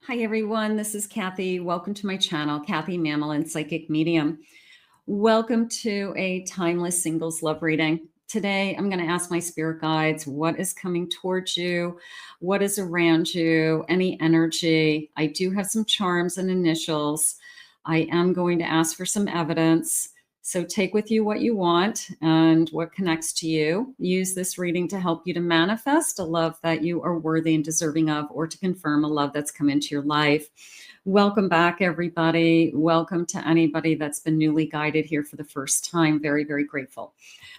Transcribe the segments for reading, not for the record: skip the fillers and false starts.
Hi everyone, this is Kathy. Welcome to my channel, Kathy Mammal and Psychic Medium. Welcome to a timeless singles love reading. Today, I'm going to ask my spirit guides what is coming towards you, what is around you, any energy. I do have some charms and initials. I am going to ask for some evidence. So take with you what you want and what connects to you. Use this reading to help you to manifest a love that you are worthy and deserving of, or to confirm a love that's come into your life. Welcome back, everybody. Welcome to anybody that's been newly guided here for the first time. Very, very grateful.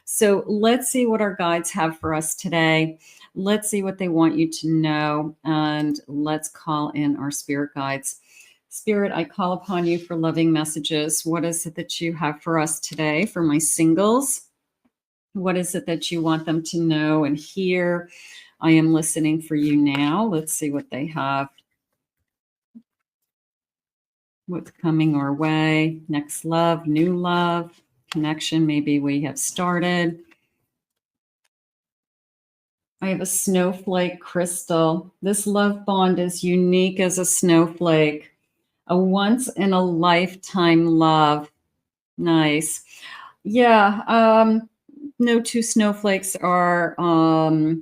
So let's see what our guides have for us today. Let's see what they want you to know, and let's call in our spirit guides. Spirit, I call upon you for loving messages. What is it that you have for us today for my singles? What is it that you want them to know and hear? I am listening for you now. Let's see what they have. What's coming our way? Next love, new love, connection. Maybe we have started. I have a snowflake crystal. This love bond is unique as a snowflake. A once in a lifetime love. Nice. Yeah. No two snowflakes are alike,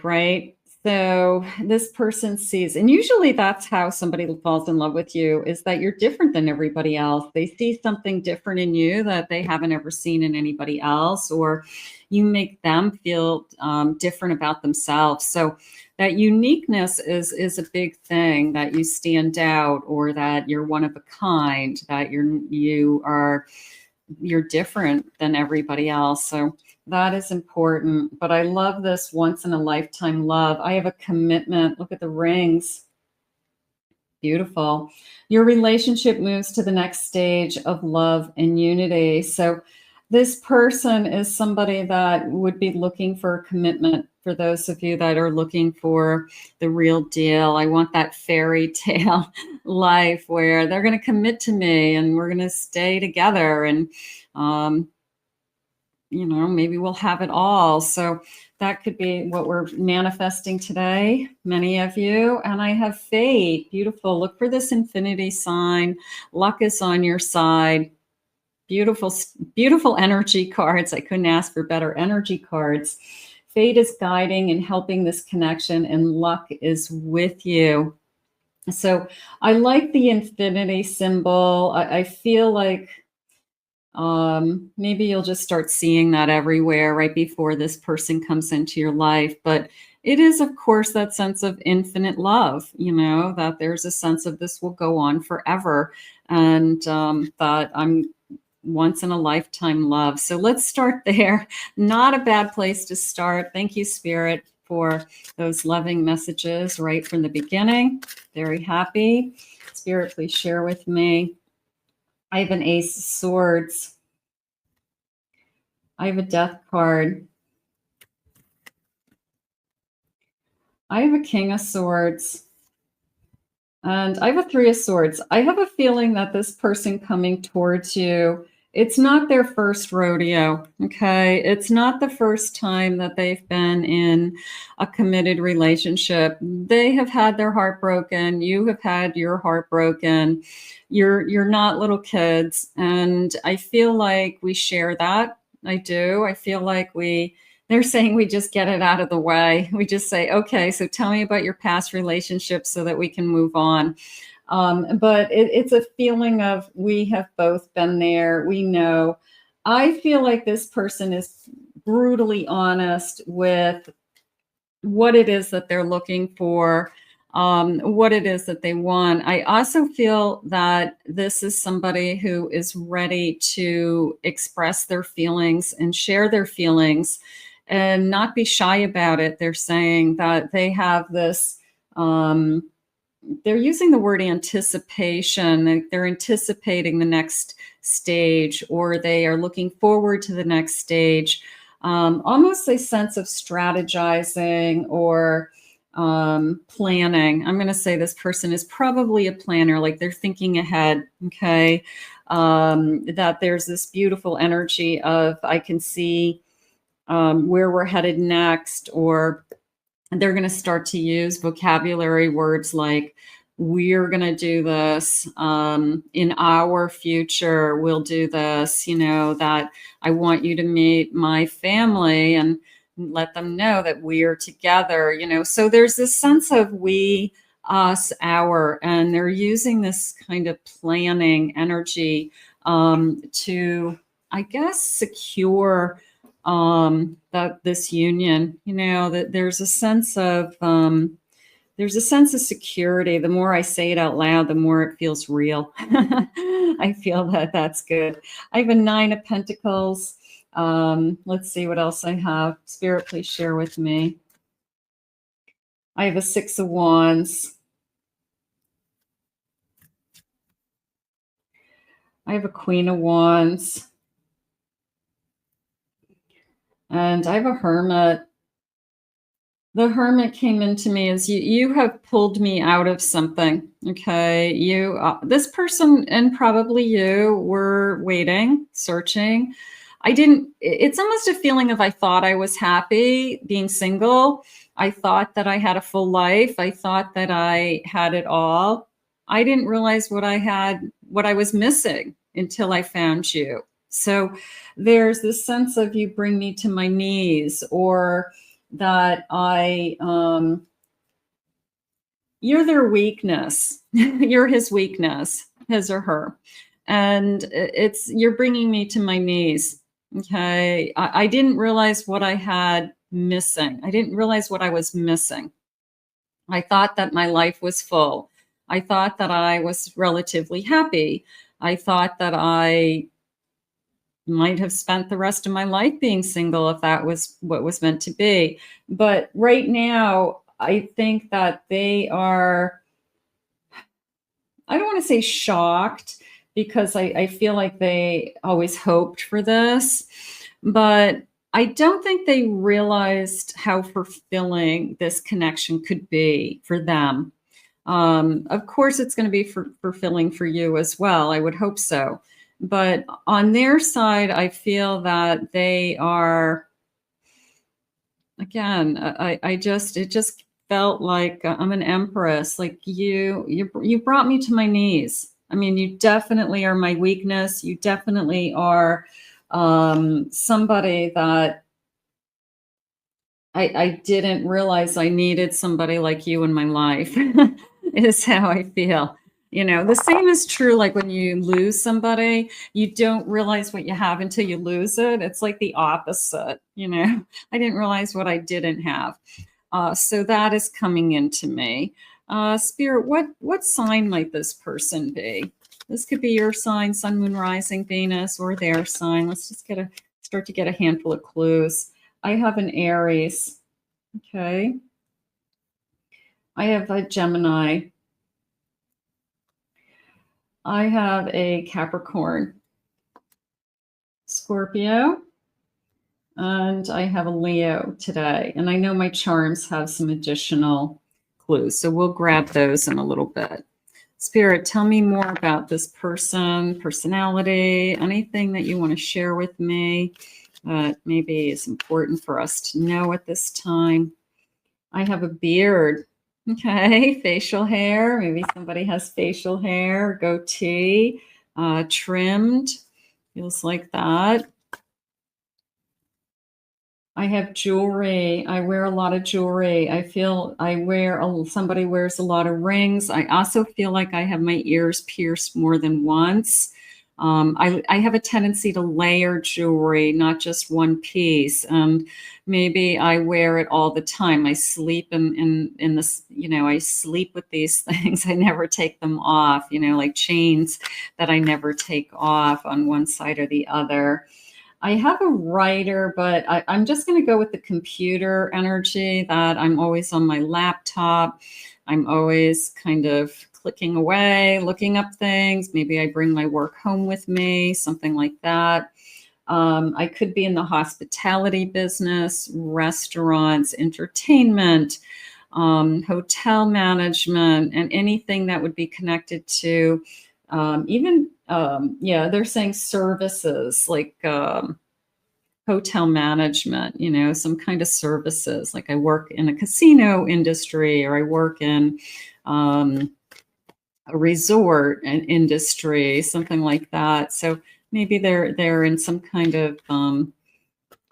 right? So this person sees, and usually that's how somebody falls in love with you, is that you're different than everybody else. They see something different in you that they haven't ever seen in anybody else, or you make them feel different about themselves. So that uniqueness is a big thing, that you stand out, or that you're one of a kind, that you're different than everybody else. So that is important. But I love this once in a lifetime love. I have a commitment. Look at the rings. Beautiful. Your relationship moves to the next stage of love and unity. So this person is somebody that would be looking for a commitment. For those of you that are looking for the real deal, I want that fairy tale life where they're going to commit to me and we're going to stay together, and maybe we'll have it all. So that could be what we're manifesting today, many of you. And I have fate. Beautiful. Look for this infinity sign. Luck is on your side. Beautiful, beautiful energy cards. I couldn't ask for better energy cards. Fate is guiding and helping this connection, and luck is with you. So I like the infinity symbol. I feel like maybe you'll just start seeing that everywhere right before this person comes into your life. But it is, of course, that sense of infinite love, that there's a sense of this will go on forever, and that I'm once in a lifetime love. So let's start there. Not a bad place to start. Thank you, Spirit, for those loving messages right from the beginning. Very happy. Spirit, please share with me. I have an Ace of Swords. I have a Death card. I have a King of Swords. And I have a Three of Swords. I have a feeling that this person coming towards you, it's not their first rodeo, okay? It's not the first time that they've been in a committed relationship. They have had their heart broken. You have had your heart broken. You're not little kids. And I feel like we share that. I do. I feel like they're saying we just get it out of the way. We just say, okay, so tell me about your past relationships so that we can move on. But it's a feeling of we have both been there. We know. I feel like this person is brutally honest with what it is that they're looking for, what it is that they want. I also feel that this is somebody who is ready to express their feelings and share their feelings and not be shy about it. They're saying that they have this, they're using the word anticipation. They're anticipating the next stage, or they are looking forward to the next stage. Almost a sense of strategizing or planning. I'm going to say this person is probably a planner, like they're thinking ahead, okay? That there's this beautiful energy of, I can see where we're headed next, or they're going to start to use vocabulary words like, we're going to do this, in our future, we'll do this, that I want you to meet my family and let them know that we're together, So there's this sense of we, us, our, and they're using this kind of planning energy to, I guess, secure that this union, that there's a sense of security. The more I say it out loud, the more it feels real. I feel that that's good. I have a 9 of Pentacles. Let's see what else I have. Spirit, please share with me. I have a 6 of Wands. I have a Queen of Wands. And I have a Hermit. The Hermit came into me as you have pulled me out of something. Okay. This person and probably you were waiting, searching. It's almost a feeling of, I thought I was happy being single. I thought that I had a full life. I thought that I had it all. I didn't realize what I was missing until I found you. So there's this sense of, you bring me to my knees, or that you're their weakness. You're his weakness, his or her. And you're bringing me to my knees. Okay. I didn't realize what I had missing. I didn't realize what I was missing. I thought that my life was full. I thought that I was relatively happy. I thought that I might have spent the rest of my life being single if that was what was meant to be. But right now, I think that they are, I don't want to say shocked, because I feel like they always hoped for this, but I don't think they realized how fulfilling this connection could be for them. Of course, it's going to be fulfilling for you as well. I would hope so. But on their side, I feel that they are, again, it just felt like I'm an empress. Like you brought me to my knees. I mean, you definitely are my weakness. You definitely are somebody that I didn't realize I needed somebody like you in my life, is how I feel. The same is true, like when you lose somebody, you don't realize what you have until you lose it. It's like the opposite, I didn't realize what I didn't have. So that is coming into me. Spirit, what sign might this person be? This could be your sign, sun, moon, rising, Venus, or their sign. Let's just start to get a handful of clues. I have an Aries. Okay. I have a Gemini. I have a Capricorn, Scorpio, and I have a Leo today. And I know my charms have some additional clues, so we'll grab those in a little bit. Spirit, tell me more about this person, personality, anything that you want to share with me that maybe is important for us to know at this time. I have a beard. Okay, facial hair. Maybe somebody has facial hair, goatee, trimmed. Feels like that. I have jewelry. I wear a lot of jewelry. I feel somebody wears a lot of rings. I also feel like I have my ears pierced more than once. I have a tendency to layer jewelry, not just one piece. And maybe I wear it all the time. I sleep in this, I sleep with these things. I never take them off, like chains that I never take off on one side or the other. I have a writer, but I'm just going to go with the computer energy, that I'm always on my laptop. I'm always kind of clicking away, looking up things. Maybe I bring my work home with me, something like that. I could be in the hospitality business, restaurants, entertainment, hotel management, and anything that would be connected to they're saying services like hotel management, you know, some kind of services. Like I work in a casino industry, or I work in a resort and industry, something like that. So maybe they're in some kind of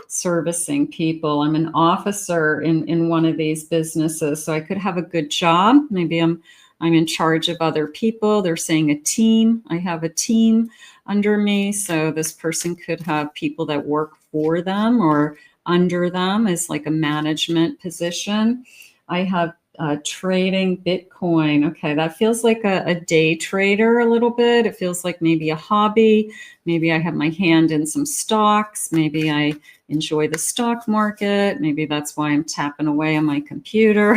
servicing people. I'm an officer in one of these businesses, so I could have a good job. Maybe I'm in charge of other people. They're saying a team. I have a team under me, so this person could have people that work for them or under them as like a management position. I have trading Bitcoin. Okay, that feels like a day trader a little bit. It feels like maybe a hobby. Maybe I have my hand in some stocks. Maybe I enjoy the stock market. Maybe that's why I'm tapping away on my computer.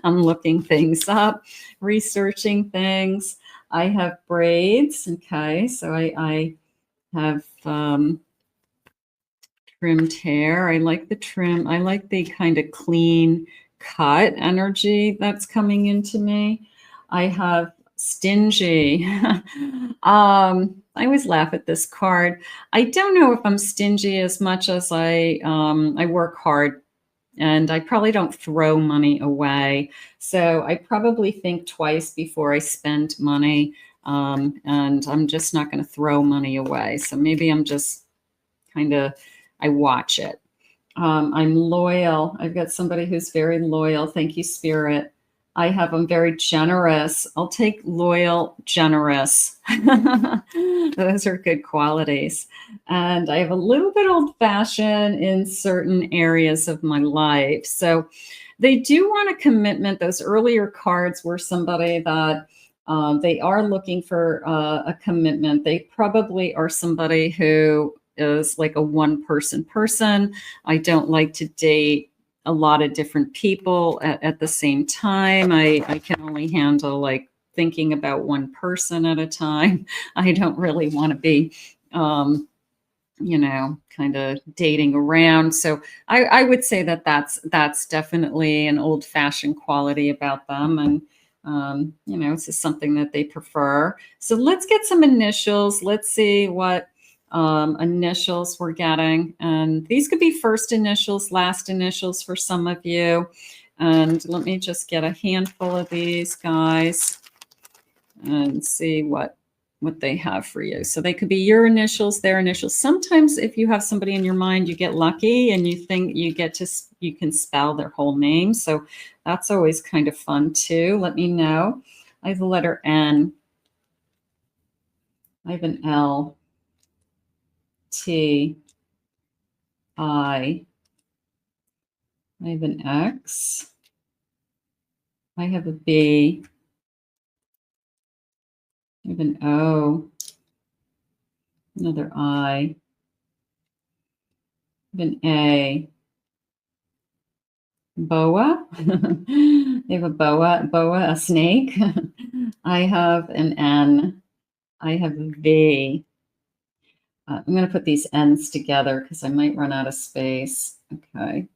I'm looking things up, researching things. I have braids. Okay, so I have trimmed hair. I like the trim. I like the kind of clean cut energy that's coming into me. I have stingy. I always laugh at this card. I don't know if I'm stingy as much as I work hard, and I probably don't throw money away. So I probably think twice before I spend money, and I'm just not going to throw money away. So maybe I'm just kind of, I watch it. I'm loyal. I've got somebody who's very loyal. Thank you, Spirit. I'm very generous. I'll take loyal, generous. Those are good qualities. And I have a little bit old fashioned in certain areas of my life. So they do want a commitment. Those earlier cards were somebody that they are looking for a commitment. They probably are somebody who is like a person. I don't like to date a lot of different people at the same time. I can only handle like thinking about one person at a time. I don't really want to be, you know, kind of dating around. So I would say that that's definitely an old fashioned quality about them. And you know, it's just something that they prefer. So let's get some initials. Let's see what initials we're getting. And these could be first initials, last initials for some of you. And let me just get a handful of these guys and see what they have for you. So they could be your initials, their initials. Sometimes if you have somebody in your mind, you get lucky and you think you can spell their whole name. So that's always kind of fun too. Let me know. I have the letter N. I have an L, T, I have an X. I have a B. I have an O. Another I. I have an A. Boa. I have a boa, a snake. I have an N. I have a V. I'm going to put these N's together because I might run out of space. Okay.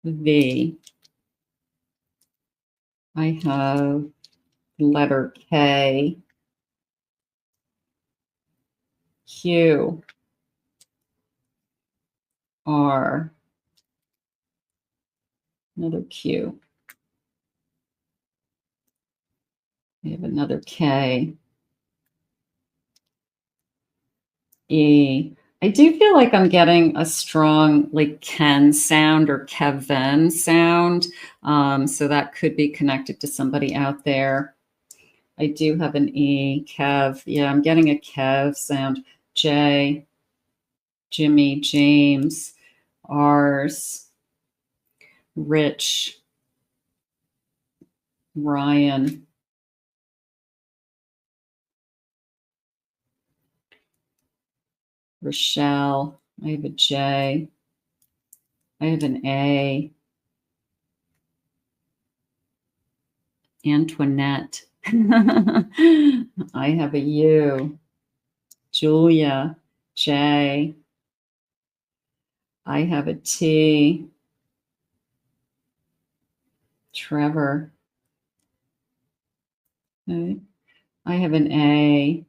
V. I have letter K. Q. R. Another Q. I have another K. E. I do feel like I'm getting a strong like Ken sound or Kevin sound. So that could be connected to somebody out there. I do have an E, Kev. Yeah, I'm getting a Kev sound. J, Jimmy, James, R's, Rich, Ryan, Rochelle. I have a J. I have an A. Antoinette. I have a U. Julia, J. I have a T. Trevor. Okay. I have an A.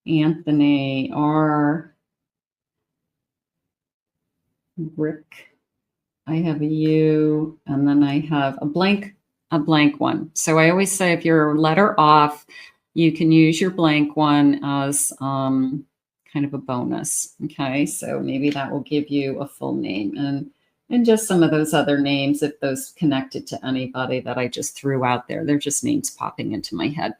Anthony, R. brick. I have a U, and then I have a blank one. So I always say if you're a letter off, you can use your blank one as kind of a bonus. Okay, so maybe that will give you a full name and just some of those other names, if those connected to anybody that I just threw out there. They're just names popping into my head.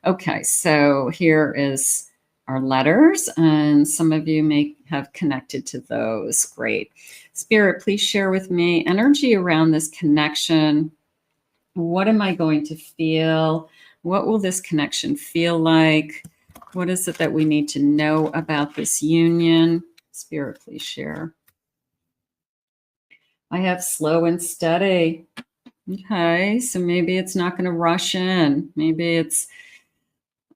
Okay, so here is our letters, and some of you may have connected to those. Great. Spirit, please share with me energy around this connection. What am I going to feel? What will this connection feel like? What is it that we need to know about this union? Spirit, please share. I have slow and steady. Okay, so maybe it's not going to rush in. Maybe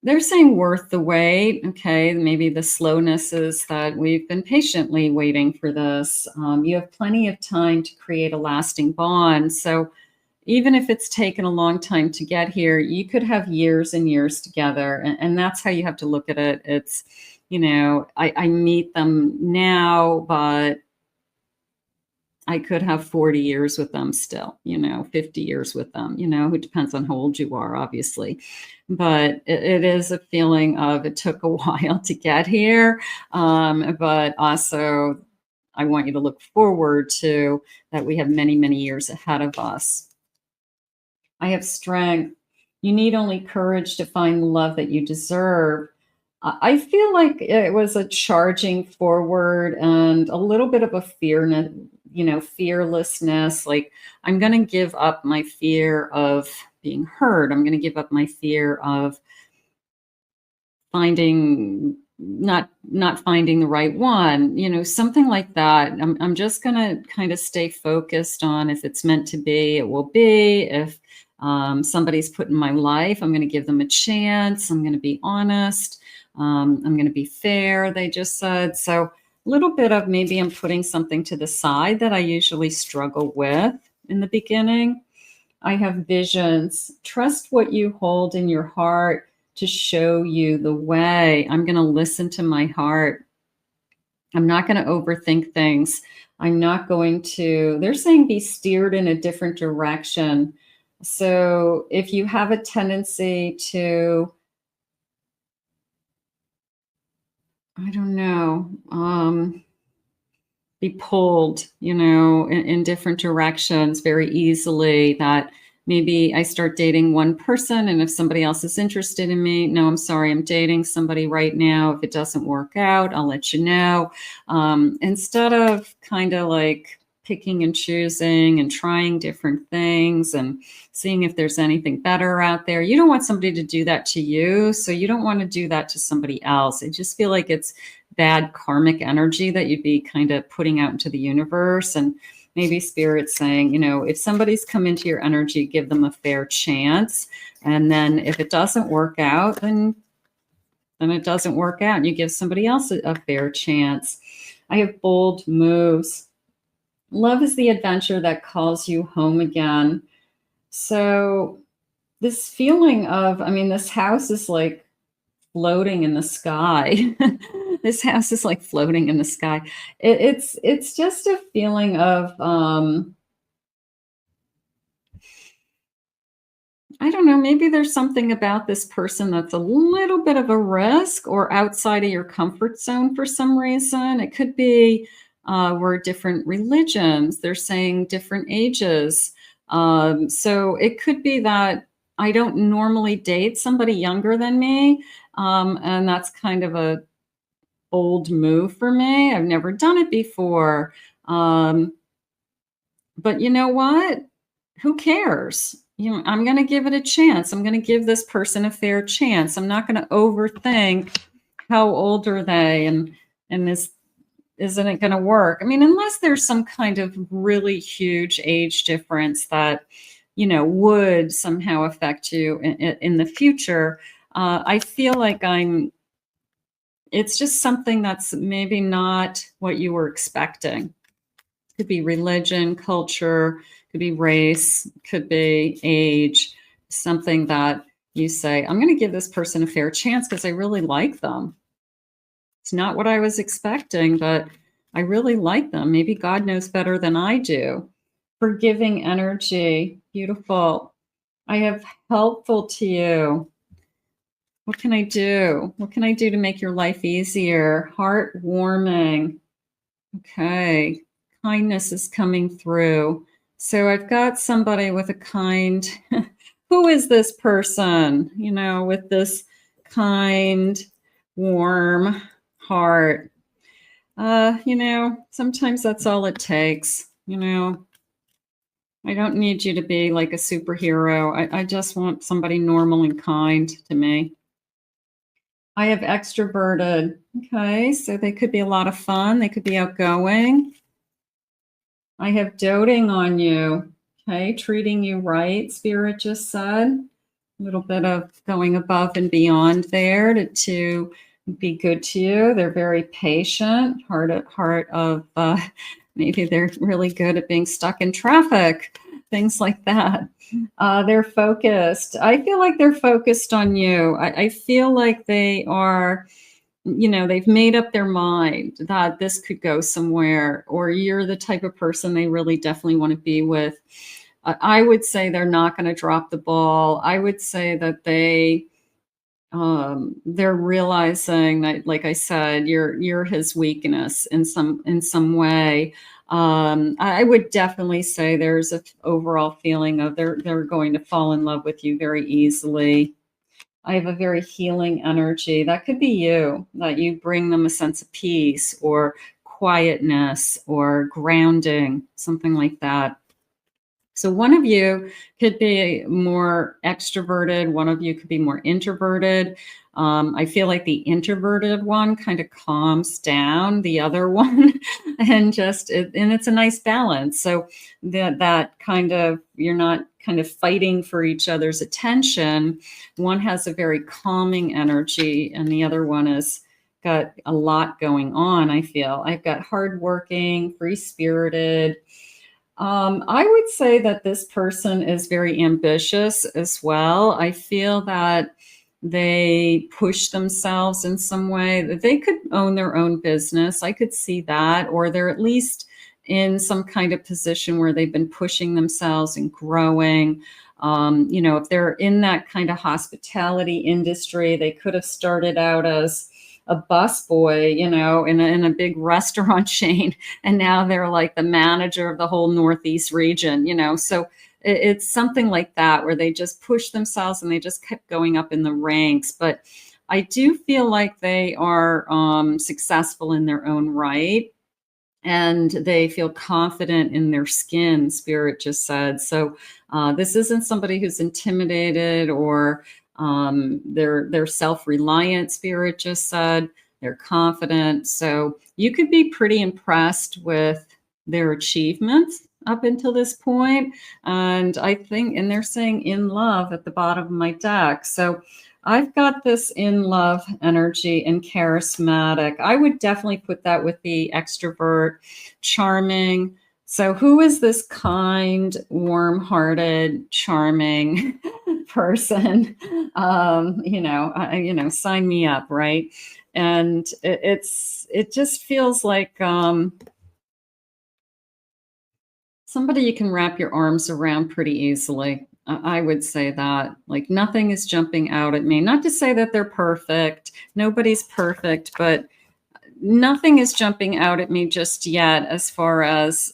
they're saying worth the wait. Okay, maybe the slowness is that we've been patiently waiting for this. You have plenty of time to create a lasting bond. So even if it's taken a long time to get here, you could have years and years together. And that's how you have to look at it. It's, I meet them now, but I could have 40 years with them still, 50 years with them, who depends on how old you are, obviously. But it is a feeling of it took a while to get here. But also, I want you to look forward to that we have many, many years ahead of us. I have strength. You need only courage to find the love that you deserve. I feel like it was a charging forward and a little bit of a fearlessness. Like, I'm going to give up my fear of being hurt. I'm going to give up my fear of not finding the right one, something like that. I'm just going to kind of stay focused on, if it's meant to be, it will be. If somebody's put in my life, I'm going to give them a chance. I'm going to be honest. I'm going to be fair, they just said. So a little bit of maybe I'm putting something to the side that I usually struggle with in the beginning. I have visions. Trust what you hold in your heart to show you the way. I'm going to listen to my heart. I'm not going to overthink things. I'm not going to, they're saying be steered in a different direction. So if you have a tendency to, I don't know, be pulled, in different directions very easily, that maybe I start dating one person, and if somebody else is interested in me, no, I'm sorry, I'm dating somebody right now. If it doesn't work out, I'll let you know. Instead of kind of like picking and choosing and trying different things and seeing if there's anything better out there. You don't want somebody to do that to you, so you don't want to do that to somebody else. I just feel like it's bad karmic energy that you'd be kind of putting out into the universe. And maybe Spirit's saying, if somebody's come into your energy, give them a fair chance. And then if it doesn't work out, then it doesn't work out, and you give somebody else a fair chance. I have bold moves. Love is the adventure that calls you home again. So this feeling of, this house is like floating in the sky. This house is like floating in the sky. It's just a feeling of, I don't know, maybe there's something about this person that's a little bit of a risk or outside of your comfort zone for some reason. It could be we're different religions. They're saying different ages. So it could be that I don't normally date somebody younger than me. And that's kind of a bold move for me. I've never done it before. But you know what? Who cares? I'm going to give it a chance. I'm going to give this person a fair chance. I'm not going to overthink how old are they and isn't it going to work? Unless there's some kind of really huge age difference that, would somehow affect you in the future. I feel like it's just something that's maybe not what you were expecting. Could be religion, culture, could be race, could be age, something that you say, I'm going to give this person a fair chance because I really like them. It's not what I was expecting, but I really like them. Maybe God knows better than I do. Forgiving energy. Beautiful. I have helpful to you. What can I do? What can I do to make your life easier? Heartwarming. Okay. Kindness is coming through. So I've got somebody with a kind, who is this person, you know, with this kind, warm heart? You know, sometimes that's all it takes. You know, I don't need you to be like a superhero. I just want somebody normal and kind to me. I have extroverted. Okay, so they could be a lot of fun. They could be outgoing. I have doting on you. Okay, treating you right, Spirit just said. A little bit of going above and beyond there to be good to you. They're very patient, heart of maybe they're really good at being stuck in traffic, things like that. They're focused. I feel like they're focused on you. I feel like they are, you know, they've made up their mind that this could go somewhere, or you're the type of person they really definitely want to be with. I would say they're not going to drop the ball. I would say that they're realizing that, like I said, you're his weakness in some way. I would definitely say there's an overall feeling of they're going to fall in love with you very easily. I have a very healing energy. That could be you, that you bring them a sense of peace or quietness or grounding, something like that. So one of you could be more extroverted. One of you could be more introverted. I feel like the introverted one kind of calms down the other one, and it's a nice balance. So that kind of, you're not kind of fighting for each other's attention. One has a very calming energy, and the other one has got a lot going on. I feel I've got hardworking, free spirited. I would say that this person is very ambitious as well. I feel that they push themselves in some way, that they could own their own business. I could see that, or they're at least in some kind of position where they've been pushing themselves and growing. You know, if they're in that kind of hospitality industry, they could have started out as a busboy, you know, in a big restaurant chain, and now they're like the manager of the whole Northeast region, you know. So it's something like that, where they just push themselves and they just kept going up in the ranks. But I do feel like they are successful in their own right, and they feel confident in their skin, Spirit just said. So this isn't somebody who's intimidated, or they're self-reliant, Spirit just said. They're confident. So you could be pretty impressed with their achievements up until this point. And I think, and they're saying in love at the bottom of my deck. So I've got this in love energy and charismatic. I would definitely put that with the extrovert, charming. So who is this kind, warm-hearted, charming person? You know, sign me up, right? And it just feels like somebody you can wrap your arms around pretty easily. I would say that. Like, nothing is jumping out at me. Not to say that they're perfect. Nobody's perfect, but nothing is jumping out at me just yet as far as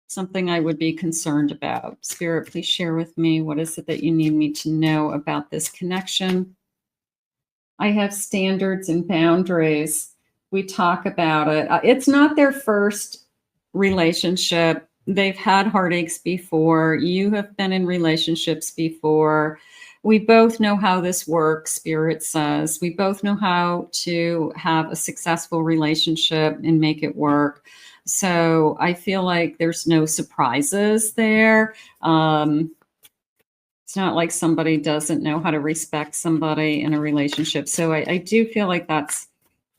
something I would be concerned about. Spirit, please share with me, what is it that you need me to know about this connection? I have standards and boundaries. We talk about it. It's not their first relationship. They've had heartaches before. You have been in relationships before. We both know how this works, Spirit says. We both know how to have a successful relationship and make it work. So I feel like there's no surprises there. It's not like somebody doesn't know how to respect somebody in a relationship. So I do feel like that's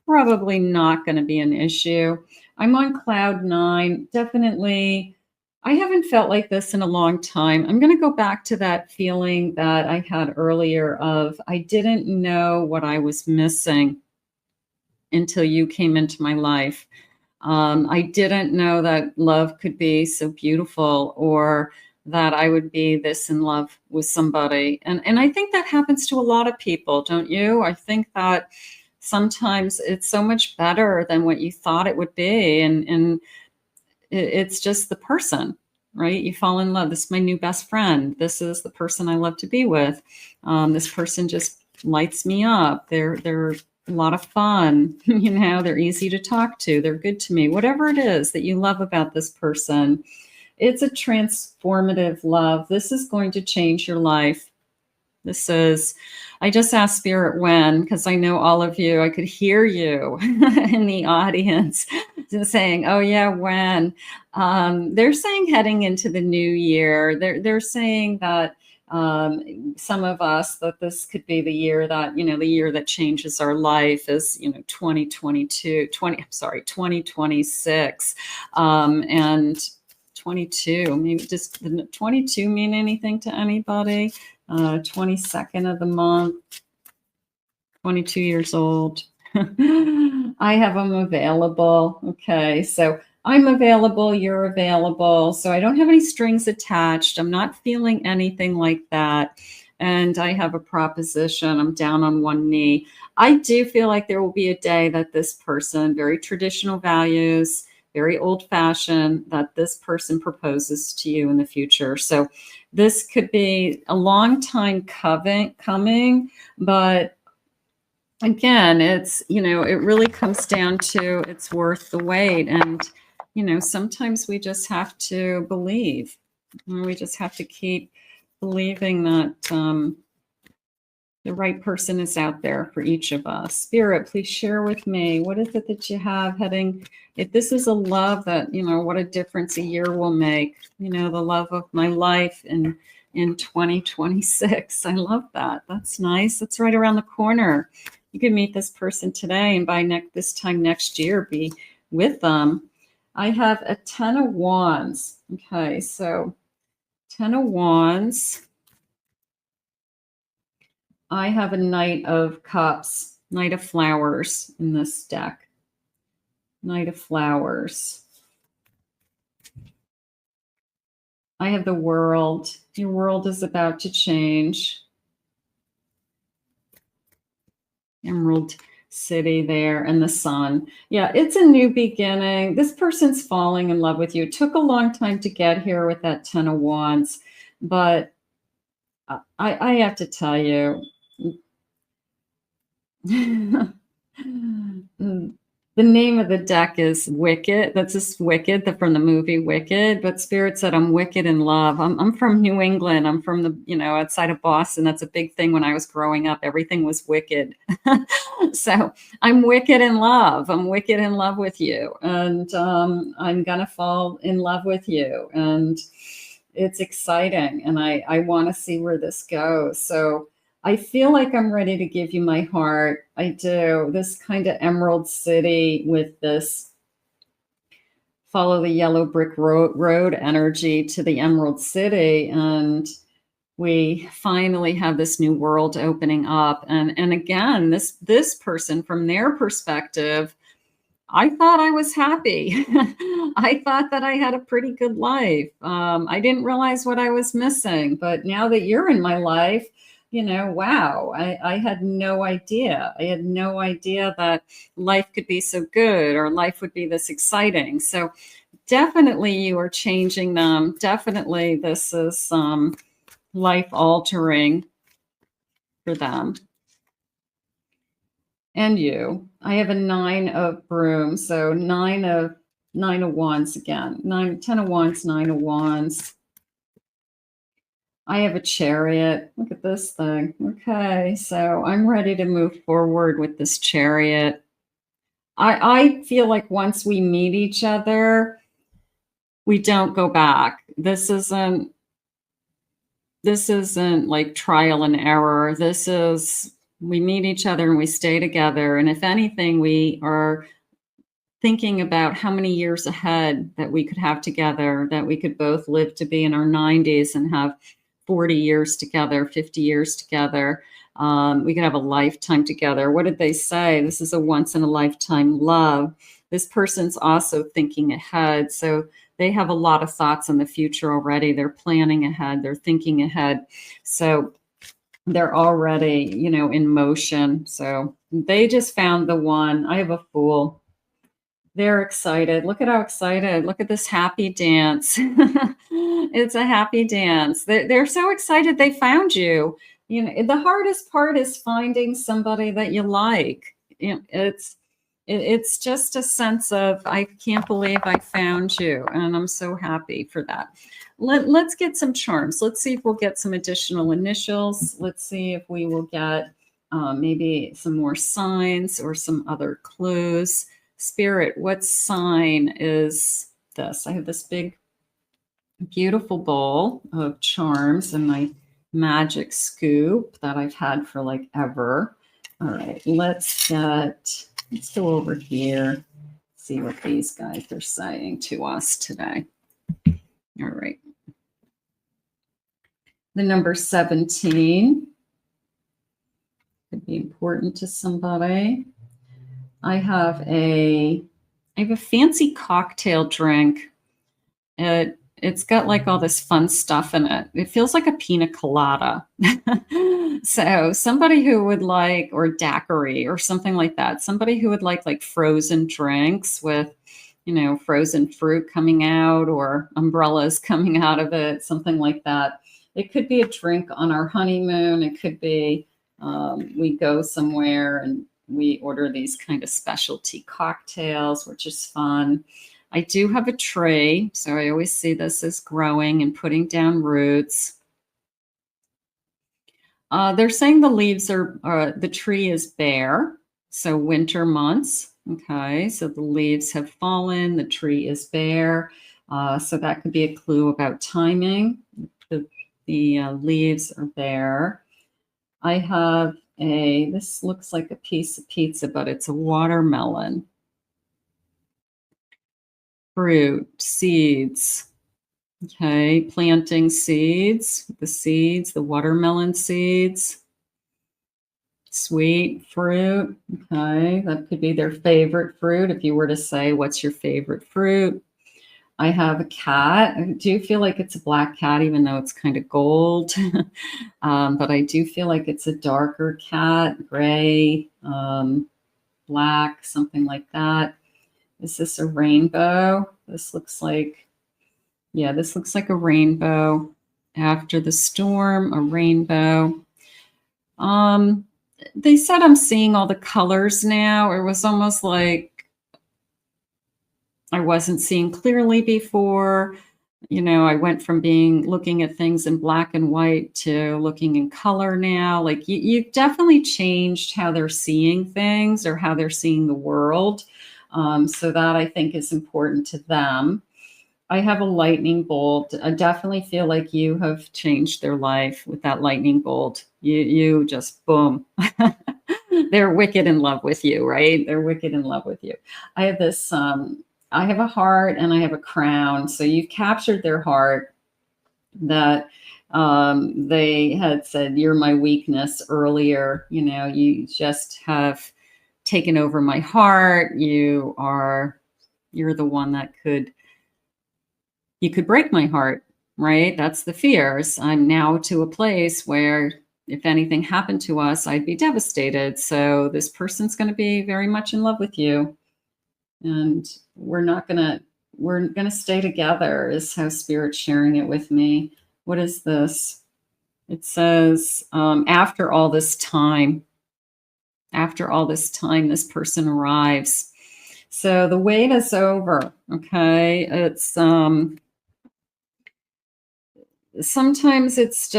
probably not going to be an issue. I'm on cloud 9. Definitely, I haven't felt like this in a long time. I'm going to go back to that feeling that I had earlier of I didn't know what I was missing until you came into my life. I didn't know that love could be so beautiful, or that I would be this in love with somebody. And I think that happens to a lot of people, don't you? I think that sometimes it's so much better than what you thought it would be. And it's just the person, right? You fall in love. This is my new best friend. This is the person I love to be with. This person just lights me up. They're a lot of fun. You know, they're easy to talk to. They're good to me. Whatever it is that you love about this person, it's a transformative love. This is going to change your life. This is, I just asked Spirit when, because I know all of you, I could hear you in the audience saying, oh yeah, when. They're saying heading into the new year. They're saying that some of us, that this could be the year that, you know, the year that changes our life is, you know, 2026. And 22, maybe just 22 mean anything to anybody? 22nd of the month, 22 years old. I have them available. Okay, so I'm available, you're available. So I don't have any strings attached. I'm not feeling anything like that. And I have a proposition. I'm down on one knee. I do feel like there will be a day that this person, very traditional values, very old-fashioned, that this person proposes to you in the future. So this could be a long time coming, but again, it's, you know, it really comes down to it's worth the wait. And, you know, sometimes we just have to believe. We just have to keep believing that the right person is out there for each of us. Spirit, please share with me, what is it that you have heading? If this is a love that, you know, what a difference a year will make, you know, the love of my life in 2026. I love that. That's nice. That's right around the corner. You can meet this person today and by this time next year, be with them. I have a 10 of Wands. Okay, so 10 of Wands. I have a Knight of Cups, Knight of Flowers in this deck. Knight of Flowers. I have the World. Your world is about to change. Emerald City there, and the Sun. Yeah, it's a new beginning. This person's falling in love with you. It took a long time to get here with that 10 of Wands, but I have to tell you, the name of the deck is Wicked. That's just Wicked, from the movie Wicked. But Spirit said, I'm wicked in love. I'm from New England. I'm from the, you know, outside of Boston. That's a big thing when I was growing up. Everything was wicked. So I'm wicked in love. I'm wicked in love with you. And I'm going to fall in love with you. And it's exciting. And I want to see where this goes. So I feel like I'm ready to give you my heart. I do. This kind of Emerald City with this follow the yellow brick road energy to the Emerald City. And we finally have this new world opening up. And again, this person, from their perspective, I thought I was happy. I thought that I had a pretty good life. I didn't realize what I was missing. But now that you're in my life, you know, wow, I had no idea. I had no idea that life could be so good or life would be this exciting. So definitely you are changing them. Definitely this is life altering for them. And you. I have a 9 of Brooms. So 9 of Wands again. 10 of Wands, 9 of Wands. I have a Chariot. Look at this thing. Okay, so I'm ready to move forward with this Chariot. I feel like once we meet each other, we don't go back. This isn't like trial and error. This is, we meet each other and we stay together. And if anything, we are thinking about how many years ahead that we could have together, that we could both live to be in our 90s and have 40 years together, 50 years together. We could have a lifetime together. What did they say? This is a once in a lifetime love. this person's also thinking ahead. So they have a lot of thoughts in the future already. They're planning ahead. They're thinking ahead. So they're already, you know, in motion. So they just found the one. I have a Fool. They're excited. Look at how excited. Look at this happy dance. It's a happy dance. They're so excited they found you. You know, the hardest part is finding somebody that you like. You know, it's just a sense of, I can't believe I found you. And I'm so happy for that. Let's get some charms. Let's see if we'll get some additional initials. Let's see if we will get maybe some more signs or some other clues. Spirit, what sign is this? I have this big, beautiful bowl of charms and my magic scoop that I've had for like ever. All right, let's go over here, see what these guys are saying to us today. All right. The number 17 could be important to somebody. I have a fancy cocktail drink. It's got like all this fun stuff in it. It feels like a pina colada. So somebody who would like, or daiquiri or something like that. Somebody who would like frozen drinks with, you know, frozen fruit coming out or umbrellas coming out of it, something like that. It could be a drink on our honeymoon. It could be we go somewhere and we order these kind of specialty cocktails, which is fun. I do have a tree, so I always see this as growing and putting down roots. They're saying the leaves are, the tree is bare, so winter months. Okay, so the leaves have fallen, the tree is bare. So that could be a clue about timing. The leaves are bare. I have this looks like a piece of pizza, but it's a watermelon. Fruit, seeds. Okay, planting seeds, the watermelon seeds. Sweet fruit. Okay, that could be their favorite fruit. If you were to say, what's your favorite fruit? I have a cat. I do feel like it's a black cat, even though it's kind of gold. But I do feel like it's a darker cat, gray, black, something like that. Is this a rainbow? This looks like, yeah, this looks like a rainbow. After the storm, a rainbow. They said I'm seeing all the colors now. It was almost like I wasn't seeing clearly before. You know, I went from looking at things in black and white to looking in color now. Like you've definitely changed how they're seeing things or how they're seeing the world. So that I think is important to them. I have a lightning bolt. I definitely feel like you have changed their life with that lightning bolt. You just boom. They're wicked in love with you, right? They're wicked in love with you. I have this, I have a heart and I have a crown. So you've captured their heart that they had said, you're my weakness earlier. You know, you just have taken over my heart. You're the one that you could break my heart, right? That's the fears. I'm now to a place where if anything happened to us, I'd be devastated. So this person's going to be very much in love with you. And we're going to stay together is how Spirit's sharing it with me. What is this? It says, after all this time, this person arrives. So the wait is over. Okay. It's, sometimes it's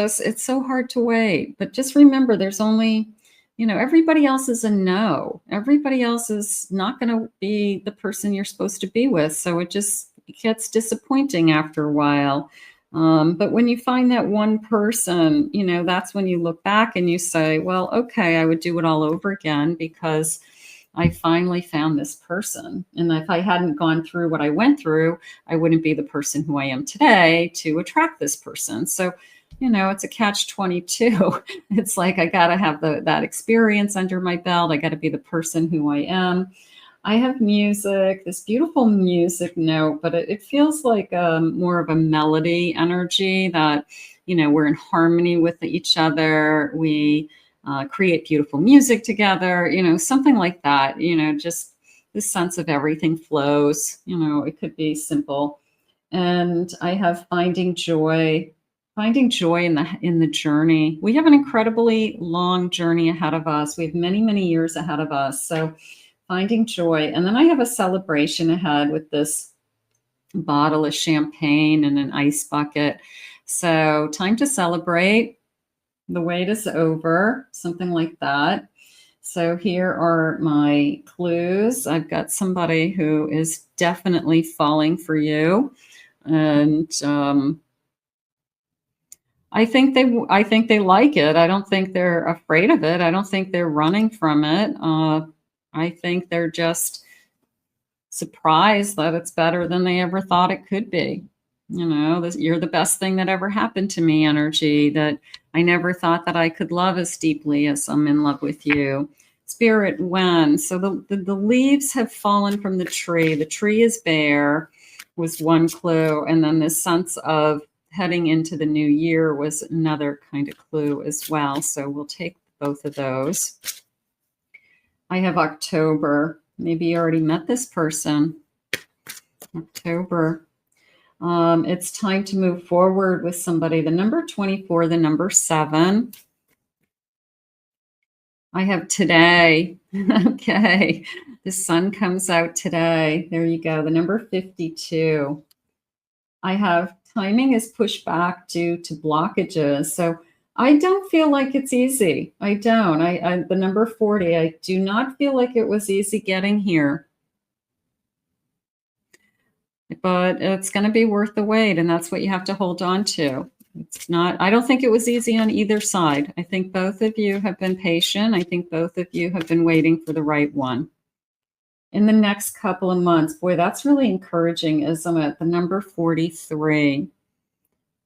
so hard to wait, but just remember there's only, you know, everybody else is a no. Everybody else is not going to be the person you're supposed to be with. So it gets disappointing after a while. But when you find that one person, you know, that's when you look back and you say, well, okay, I would do it all over again because I finally found this person. And if I hadn't gone through what I went through, I wouldn't be the person who I am today to attract this person. So, you know, it's a catch-22. It's like, I got to have that experience under my belt. I got to be the person who I am. I have music, this beautiful music note, but it feels like more of a melody energy that, you know, we're in harmony with each other. We create beautiful music together, you know, something like that, you know, just this sense of everything flows, you know, it could be simple. And I have finding joy in the journey. We have an incredibly long journey ahead of us. We have many, many years ahead of us. So finding joy. And then I have a celebration ahead with this bottle of champagne and an ice bucket. So time to celebrate. The wait is over, something like that. So here are my clues. I've got somebody who is definitely falling for you. And I think they like it. I don't think they're afraid of it. I don't think they're running from it. I think they're just surprised that it's better than they ever thought it could be. You know, you're the best thing that ever happened to me energy, that I never thought that I could love as deeply as I'm in love with you. Spirit, when? So the leaves have fallen from the tree. The tree is bare was one clue. And then this sense of heading into the new year was another kind of clue as well. So we'll take both of those. I have October. Maybe you already met this person. October. It's time to move forward with somebody. The number 24, the number 7. I have today. Okay. The sun comes out today. There you go. The number 52. I have timing is pushed back due to blockages. So I don't feel like it's easy. I don't. I the number 40, I do not feel like it was easy getting here. But it's going to be worth the wait, and that's what you have to hold on to. It's not, I don't think it was easy on either side. I think both of you have been patient. I think both of you have been waiting for the right one. In the next couple of months, boy, that's really encouraging as I'm at the number 43.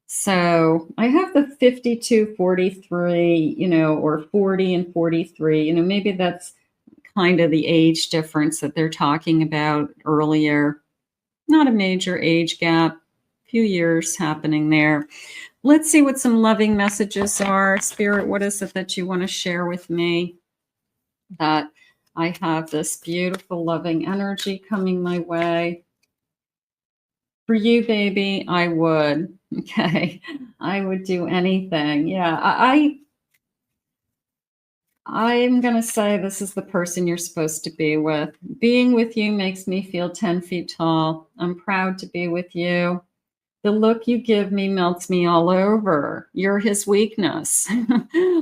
So I have the 52, 43, you know, or 40 and 43, you know, maybe that's kind of the age difference that they're talking about earlier. Not a major age gap, few years happening there. Let's see what some loving messages are. Spirit, what is it that you want to share with me? That I have this beautiful, loving energy coming my way. For you, baby, I would. Okay. I would do anything. Yeah. I'm going to say this is the person you're supposed to be with. Being with you makes me feel 10 feet tall. I'm proud to be with you. The look you give me melts me all over. You're his weakness.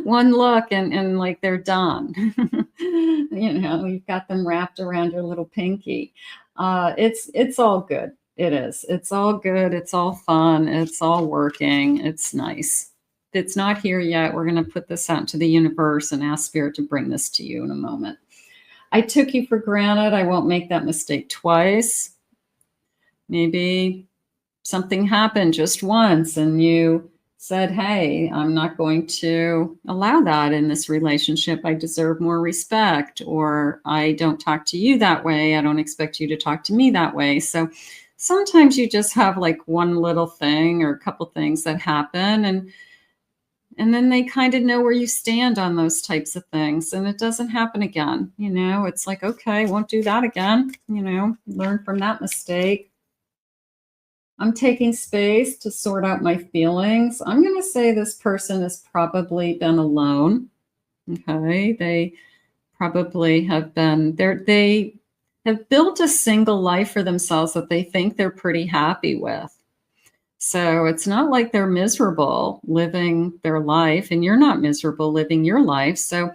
One look and like they're done. You know, you've got them wrapped around your little pinky. It's all good. It is. It's all good. It's all fun. It's all working. It's nice. If it's not here yet, we're going to put this out to the universe and ask Spirit to bring this to you in a moment. I took you for granted. I won't make that mistake twice. Maybe something happened just once and you said, hey, I'm not going to allow that in this relationship. I deserve more respect, or I don't talk to you that way. I don't expect you to talk to me that way. So sometimes you just have like one little thing or a couple things that happen, and then they kind of know where you stand on those types of things, and it doesn't happen again. You know, it's like, okay, won't do that again. You know, learn from that mistake. I'm taking space to sort out my feelings. I'm going to say this person has probably been alone. Okay. They probably have been there. They have built a single life for themselves that they think they're pretty happy with. So it's not like they're miserable living their life, and you're not miserable living your life. So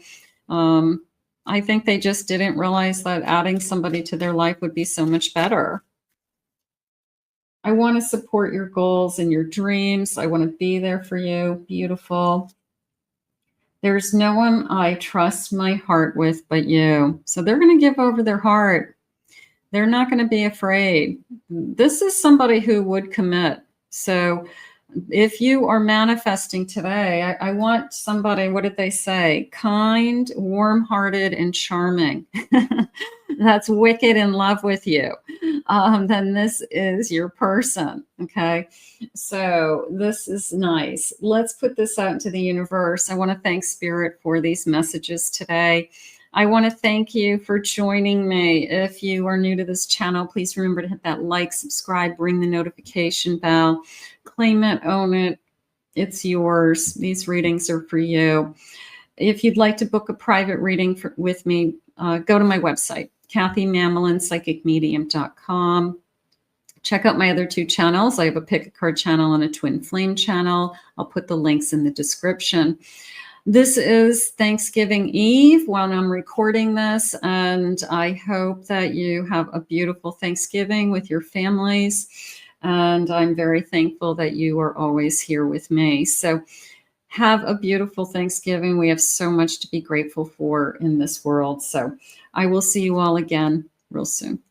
I think they just didn't realize that adding somebody to their life would be so much better. I want to support your goals and your dreams. I want to be there for you. Beautiful. There's no one I trust my heart with but you. So they're going to give over their heart. They're not going to be afraid. This is somebody who would commit. So if you are manifesting today, I want somebody, what did they say? Kind, warm-hearted, and charming. that's wicked in love with you, then this is your person. Okay. So this is nice. Let's put this out into the universe. I want to thank Spirit for these messages today. I want to thank you for joining me. If you are new to this channel, please remember to hit that like, subscribe, ring the notification bell, claim it, own it. It's yours. These readings are for you. If you'd like to book a private reading with me, go to my website, KathyMammelin.psychicmedium.com. Check out my other 2 channels. I have a pick a card channel and a twin flame channel. I'll put the links in the description. This is Thanksgiving Eve when I'm recording this, and I hope that you have a beautiful Thanksgiving with your families. And I'm very thankful that you are always here with me. So have a beautiful Thanksgiving. We have so much to be grateful for in this world. So I will see you all again real soon.